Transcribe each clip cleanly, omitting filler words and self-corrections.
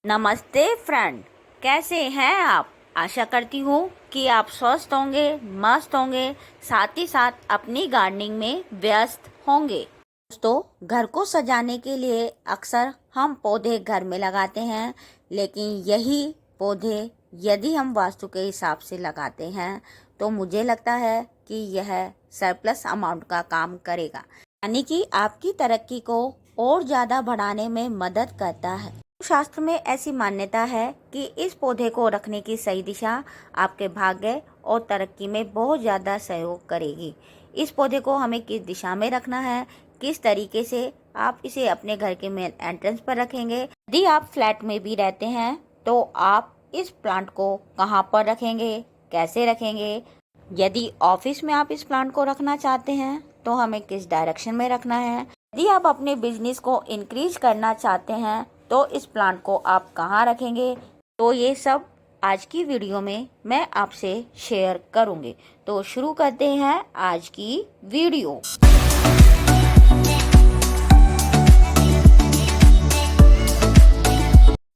नमस्ते फ्रेंड, कैसे हैं आप। आशा करती हूँ कि आप स्वस्थ होंगे, मस्त होंगे, साथ ही साथ अपनी गार्डनिंग में व्यस्त होंगे। दोस्तों, घर को सजाने के लिए अक्सर हम पौधे घर में लगाते हैं, लेकिन यही पौधे यदि हम वास्तु के हिसाब से लगाते हैं तो मुझे लगता है कि यह सरप्लस अमाउंट का काम करेगा, यानी कि आपकी तरक्की को और ज़्यादा बढ़ाने में मदद करता है। शास्त्र में ऐसी मान्यता है कि इस पौधे को रखने की सही दिशा आपके भाग्य और तरक्की में बहुत ज़्यादा सहयोग करेगी। इस पौधे को हमें किस दिशा में रखना है, किस तरीके से आप इसे अपने घर के मेन एंट्रेंस पर रखेंगे। यदि आप फ्लैट में भी रहते हैं तो आप इस प्लांट को कहाँ पर रखेंगे, कैसे रखेंगे। यदि ऑफिस में आप इस प्लांट को रखना चाहते हैं तो हमें किस डायरेक्शन में रखना है। यदि आप अपने बिजनेस को इंक्रीज करना चाहते हैं तो इस प्लांट को आप कहाँ रखेंगे। तो ये सब आज की वीडियो में मैं आपसे शेयर करूंगी। तो शुरू करते हैं आज की वीडियो।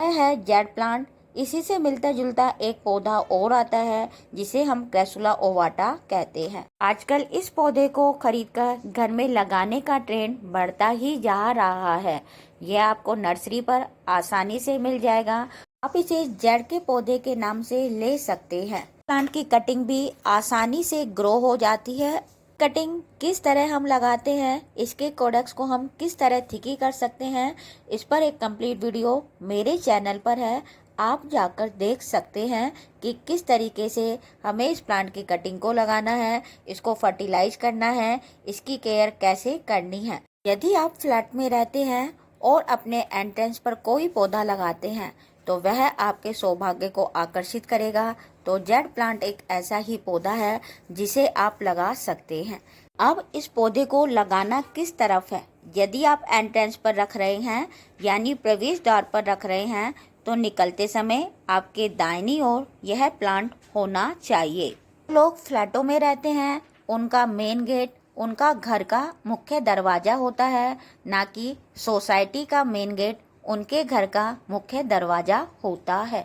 यह है जेड प्लांट। इसी से मिलता जुलता एक पौधा और आता है जिसे हम क्रैसुला ओवाटा कहते हैं। आजकल इस पौधे को खरीदकर घर में लगाने का ट्रेंड बढ़ता ही जा रहा है। यह आपको नर्सरी पर आसानी से मिल जाएगा। आप इसे जेड के पौधे के नाम से ले सकते हैं। प्लांट की कटिंग भी आसानी से ग्रो हो जाती है। कटिंग किस तरह हम लगाते हैं, इसके कोडेक्स को हम किस तरह थिकी कर सकते हैं, इस पर एक कंप्लीट वीडियो मेरे चैनल पर है। आप जाकर देख सकते हैं कि किस तरीके से हमें इस प्लांट की कटिंग को लगाना है, इसको फर्टिलाइज करना है, इसकी केयर कैसे करनी है। यदि आप फ्लैट में रहते हैं और अपने एंट्रेंस पर कोई पौधा लगाते हैं तो वह आपके सौभाग्य को आकर्षित करेगा। तो जेड प्लांट एक ऐसा ही पौधा है जिसे आप लगा सकते हैं। अब इस पौधे को लगाना किस तरफ है। यदि आप एंट्रेंस पर रख रहे हैं यानी प्रवेश द्वार पर रख रहे हैं तो निकलते समय आपके दाहिनी ओर यह प्लांट होना चाहिए। लोग फ्लैटों में रहते हैं, उनका मेन गेट उनका घर का मुख्य दरवाजा होता है, ना कि सोसाइटी का मेन गेट उनके घर का मुख्य दरवाजा होता है।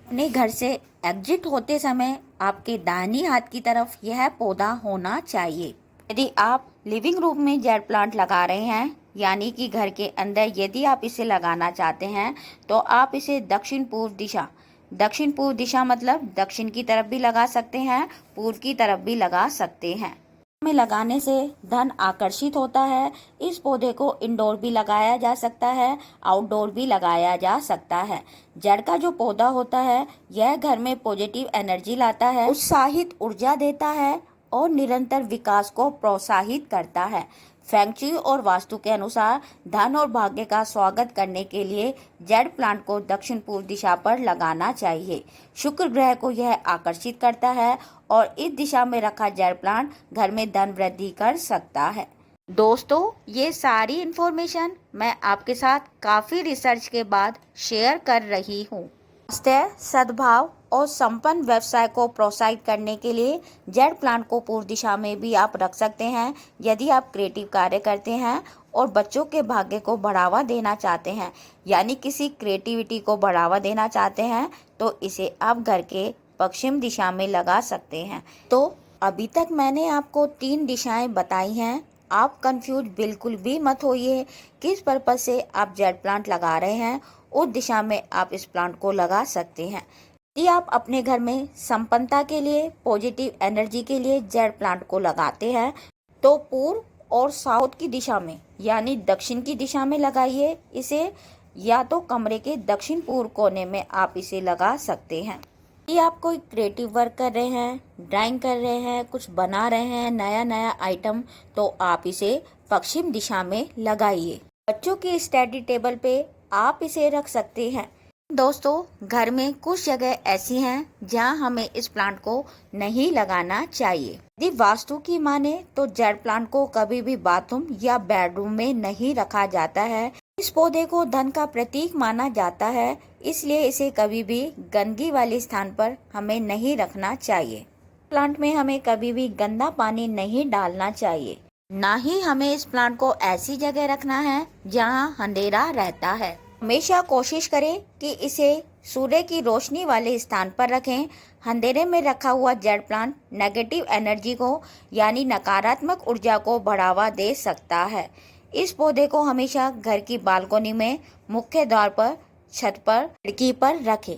अपने घर से एग्जिट होते समय आपके दाहिनी हाथ की तरफ यह पौधा होना चाहिए। यदि आप लिविंग रूम में जेड प्लांट लगा रहे हैं यानी कि घर के अंदर यदि आप इसे लगाना चाहते हैं तो आप इसे दक्षिण पूर्व दिशा मतलब दक्षिण की तरफ भी लगा सकते हैं, पूर्व की तरफ भी लगा सकते हैं। में लगाने से धन आकर्षित होता है। इस पौधे को इंडोर भी लगाया जा सकता है, आउटडोर भी लगाया जा सकता है। जड़ का जो पौधा होता है यह घर में पॉजिटिव एनर्जी लाता है, उत्साहित ऊर्जा देता है और निरंतर विकास को प्रोत्साहित करता है। फेंगशुई और वास्तु के अनुसार धन और भाग्य का स्वागत करने के लिए जेड प्लांट को दक्षिण पूर्व दिशा पर लगाना चाहिए। शुक्र ग्रह को यह आकर्षित करता है और इस दिशा में रखा जेड प्लांट घर में धन वृद्धि कर सकता है। दोस्तों, ये सारी इन्फॉर्मेशन मैं आपके साथ काफ़ी रिसर्च के बाद शेयर कर रही हूँ। स्वास्थ्य, सद्भाव और संपन्न व्यवसाय को प्रोत्साहित करने के लिए जेड प्लांट को पूर्व दिशा में भी आप रख सकते हैं। यदि आप क्रिएटिव कार्य करते हैं और बच्चों के भाग्य को बढ़ावा देना चाहते हैं यानी किसी क्रिएटिविटी को बढ़ावा देना चाहते हैं तो इसे आप घर के पश्चिम दिशा में लगा सकते हैं। तो अभी तक मैंने आपको 3 दिशाएं बताई हैं। आप कंफ्यूज बिल्कुल भी मत होइए। किस पर्पज से आप जेड प्लांट लगा रहे हैं उस दिशा में आप इस प्लांट को लगा सकते हैं। यदि आप अपने घर में संपन्नता के लिए, पॉजिटिव एनर्जी के लिए जेड प्लांट को लगाते हैं तो पूर्व और साउथ की दिशा में यानी दक्षिण की दिशा में लगाइए इसे, या तो कमरे के दक्षिण पूर्व कोने में आप इसे लगा सकते हैं। यदि आप कोई क्रिएटिव वर्क कर रहे हैं, ड्राइंग कर रहे हैं, कुछ बना रहे हैं नया नया आइटम, तो आप इसे पश्चिम दिशा में लगाइए। बच्चों की स्टडी टेबल पे आप इसे रख सकते हैं। दोस्तों, घर में कुछ जगह ऐसी हैं जहां हमें इस प्लांट को नहीं लगाना चाहिए। यदि वास्तु की माने तो जेड प्लांट को कभी भी बाथरूम या बेडरूम में नहीं रखा जाता है। इस पौधे को धन का प्रतीक माना जाता है, इसलिए इसे कभी भी गंदगी वाले स्थान पर हमें नहीं रखना चाहिए। प्लांट में हमें कभी भी गंदा पानी नहीं डालना चाहिए। ना ही हमें इस प्लांट को ऐसी जगह रखना है जहां अंधेरा रहता है। हमेशा कोशिश करें कि इसे सूर्य की रोशनी वाले स्थान पर रखें। अंधेरे में रखा हुआ जेड प्लांट नेगेटिव एनर्जी को यानी नकारात्मक ऊर्जा को बढ़ावा दे सकता है। इस पौधे को हमेशा घर की बालकनी में, मुख्य द्वार पर, छत पर, खिड़की पर रखें।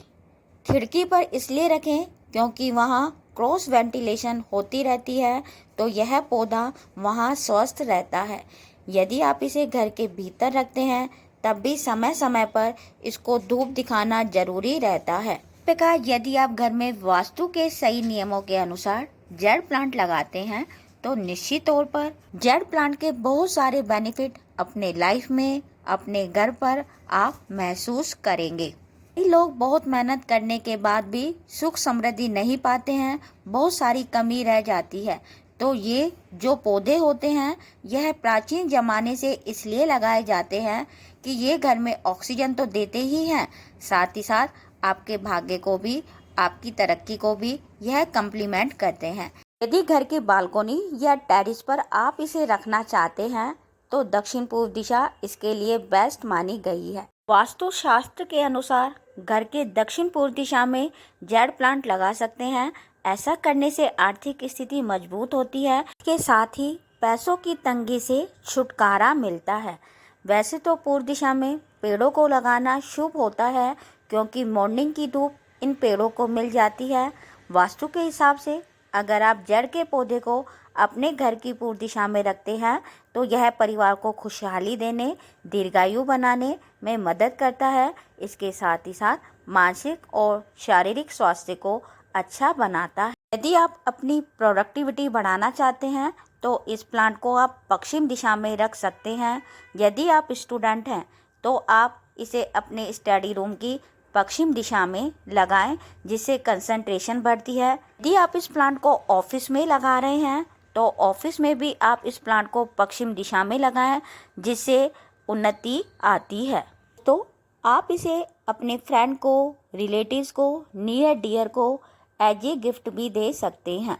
खिड़की पर इसलिए रखें क्योंकि वहाँ क्रॉस वेंटिलेशन होती रहती है, तो यह पौधा वहाँ स्वस्थ रहता है। यदि आप इसे घर के भीतर रखते हैं तब भी समय समय पर इसको धूप दिखाना जरूरी रहता है। इस प्रकार यदि आप घर में वास्तु के सही नियमों के अनुसार जेड प्लांट लगाते हैं तो निश्चित तौर पर जेड प्लांट के बहुत सारे बेनिफिट अपने लाइफ में, अपने घर पर आप महसूस करेंगे। कई लोग बहुत मेहनत करने के बाद भी सुख समृद्धि नहीं पाते हैं, बहुत सारी कमी रह जाती है। तो ये जो पौधे होते हैं यह प्राचीन जमाने से इसलिए लगाए जाते हैं कि ये घर में ऑक्सीजन तो देते ही हैं, साथ ही साथ आपके भाग्य को भी, आपकी तरक्की को भी यह कम्प्लीमेंट करते हैं। यदि घर की बालकनी या टेरिस पर आप इसे रखना चाहते हैं तो दक्षिण पूर्व दिशा इसके लिए बेस्ट मानी गई है। वास्तु शास्त्र के अनुसार घर के दक्षिण पूर्व दिशा में जेड प्लांट लगा सकते हैं। ऐसा करने से आर्थिक स्थिति मजबूत होती है, इसके साथ ही पैसों की तंगी से छुटकारा मिलता है। वैसे तो पूर्व दिशा में पेड़ों को लगाना शुभ होता है क्योंकि मॉर्निंग की धूप इन पेड़ों को मिल जाती है। वास्तु के हिसाब से अगर आप जड़ के पौधे को अपने घर की पूर्व दिशा में रखते हैं तो यह परिवार को खुशहाली देने, दीर्घायु बनाने में मदद करता है। इसके साथ ही साथ मानसिक और शारीरिक स्वास्थ्य को अच्छा बनाता है। यदि आप अपनी प्रोडक्टिविटी बढ़ाना चाहते हैं तो इस प्लांट को आप पश्चिम दिशा में रख सकते हैं। यदि आप स्टूडेंट हैं तो आप इसे अपने स्टडी रूम की पश्चिम दिशा में लगाएं, जिससे कंसंट्रेशन बढ़ती है। यदि आप इस प्लांट को ऑफिस में लगा रहे हैं तो ऑफिस में भी आप इस प्लांट को पश्चिम दिशा में लगाएं, जिससे उन्नति आती है। तो आप इसे अपने फ्रेंड को, रिलेटिव्स को, नियर डियर को एज ए गिफ्ट भी दे सकते हैं।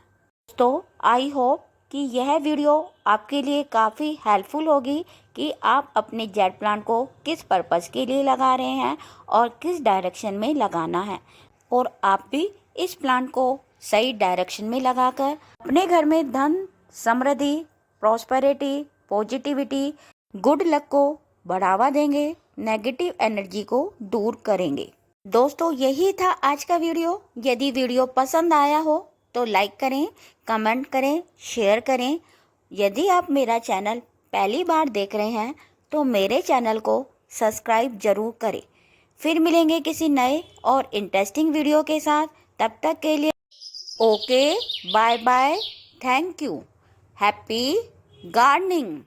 तो आई होप कि यह वीडियो आपके लिए काफ़ी हेल्पफुल होगी कि आप अपने जेड प्लांट को किस पर्पज़ के लिए लगा रहे हैं और किस डायरेक्शन में लगाना है, और आप भी इस प्लांट को सही डायरेक्शन में लगाकर अपने घर में धन, समृद्धि, प्रॉस्पेरिटी, पॉजिटिविटी, गुड लक को बढ़ावा देंगे, नेगेटिव एनर्जी को दूर करेंगे। दोस्तों, यही था आज का वीडियो। यदि वीडियो पसंद आया हो तो लाइक करें, कमेंट करें, शेयर करें। यदि आप मेरा चैनल पहली बार देख रहे हैं तो मेरे चैनल को सब्सक्राइब जरूर करें। फिर मिलेंगे किसी नए और इंटरेस्टिंग वीडियो के साथ। तब तक के लिए okay, bye bye, thank you, happy gardening.